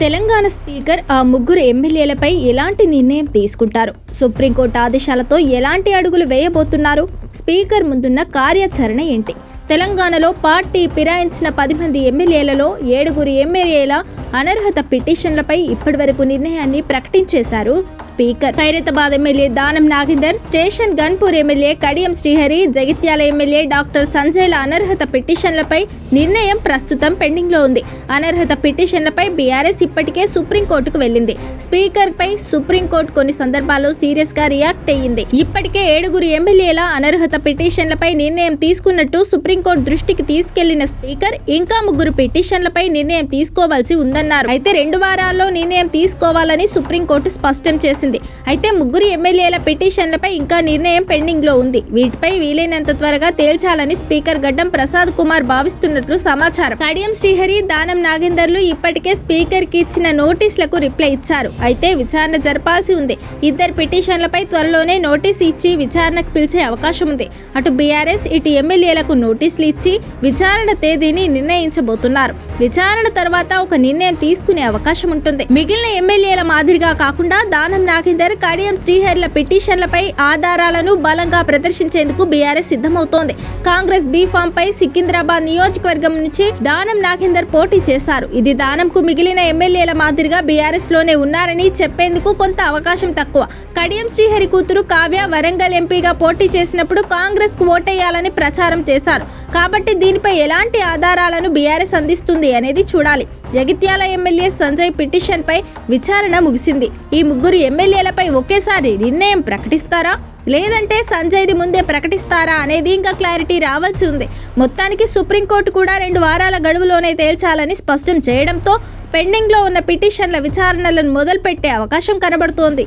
Telangana speaker ఆ ముగ్గురు ఎమ్మెల్యేలపై ఎలాంటి నిర్ణయం తీసుకుంటారు? సుప్రీంకోర్టు ఆదేశాలతో ఎలాంటి అడుగులు వేయబోతున్నారు? స్పీకర్ ముందున్న కార్యాచరణ ఏంటి? తెలంగాణలో పార్టీ ఫిరాయించిన 10 మంది ఎమ్మెల్యేలలో 7 ఎమ్మెల్యేల అనర్హత పిటిషన్లపై ఇప్పటివరకు నిర్ణయాన్ని ప్రకటించేశారు speaker. Khairatabad MLA Danam Nagender, station Ghanpur MLA Kadiyam Srihari, Jagtial MLA doctor సంజయ్ల అనర్హత పిటిషన్లపై నిర్ణయం ప్రస్తుతం పెండింగ్ లో ఉంది. అనర్హత పిటిషన్లపై బీఆర్ఎస్ ఇప్పటికే సుప్రీంకోర్టుకు వెళ్లింది. స్పీకర్ పై సుప్రీంకోర్టు కొన్ని సందర్భాల్లో సీరియస్ గా రియాక్ట్ అయ్యింది. ఇప్పటికే 7 ఎమ్మెల్యేల అనర్హత పిటిషన్లపై నిర్ణయం తీసుకున్నట్టు సుప్రీంకోర్టు దృష్టికి తీసుకెళ్లిన స్పీకర్ ఇంకా 3 పిటిషన్లపై నిర్ణయం తీసుకోవాల్సి ఉందన్నారు. అయితే 2 వారాల్లో నిర్ణయం తీసుకోవాలని సుప్రీంకోర్టు స్పష్టం చేసింది. అయితే 3 ఎమ్మెల్యేల పిటిషన్లపై ఇంకా నిర్ణయం పెండింగ్ లో ఉంది. వీటిపై వీలైనంత త్వరగా తేల్చాలని స్పీకర్ గడ్డం ప్రసాద్ కుమార్ భావిస్తున్నట్లు సమాచారం. కడియం శ్రీహరి, దానం నాగేందర్లు ఇప్పటికే స్పీకర్ కి ఇచ్చిన నోటీసులకు రిప్లై ఇచ్చారు. అయితే విచారణ జరపాల్సి ఉంది. 2 పిటిషన్లపై త్వరలోనే నోటీసు ఇచ్చి విచారణకు పిలిచే అవకాశం ఉంది. అటు బీఆర్ఎస్, ఇటు ఎమ్మెల్యేలకు నోటీసులు ఇచ్చి విచారణ తేదీని నిర్ణయించబోతున్నారు. విచారణ తర్వాత ఒక నిర్ణయం తీసుకునే అవకాశం ఉంటుంది. మిగిలిన ఎమ్మెల్యేల మాదిరిగా కాకుండా దానం నాగేందర్, కడియం శ్రీహరిల పిటిషన్లపై ఆధారాలను బలంగా ప్రదర్శించేందుకు బీఆర్ఎస్ సిద్ధమవుతోంది. కాంగ్రెస్ బీఫామ్ పై సికింద్రాబాద్ నియోజకవర్గం నుంచి దానం నాగేందర్ పోటీ చేశారు. ఇది దానంకు మిగిలిన ఎమ్మెల్యేల మాదిరిగా బీఆర్ఎస్ లోనే ఉన్నారని చెప్పేందుకు కొంత అవకాశం తక్కువ. కడియం శ్రీహరి కూతురు కావ్య వరంగల్ ఎంపీగా పోటీ చేసినప్పుడు కాంగ్రెస్ కు ఓటేయాలని ప్రచారం చేశారు. కాబట్టి దీనిపై ఎలాంటి ఆధారాలను బీఆర్ఎస్ అందిస్తుంది అనేది చూడాలి. జగిత్యాల ఎమ్మెల్యే సంజయ్ పిటిషన్ పై విచారణ ముగిసింది. ఈ 3 ఎమ్మెల్యేలపై ఒకేసారి నిర్ణయం ప్రకటిస్తారా, లేదంటే సంజయ్ది ముందే ప్రకటిస్తారా అనేది ఇంకా క్లారిటీ రావాల్సి ఉంది. మొత్తానికి సుప్రీంకోర్టు కూడా 2 వారాల గడువులోనే తేల్చాలని స్పష్టం చేయడంతో పెండింగ్ లో ఉన్న పిటిషన్ల విచారణలను మొదలుపెట్టే అవకాశం కనబడుతోంది.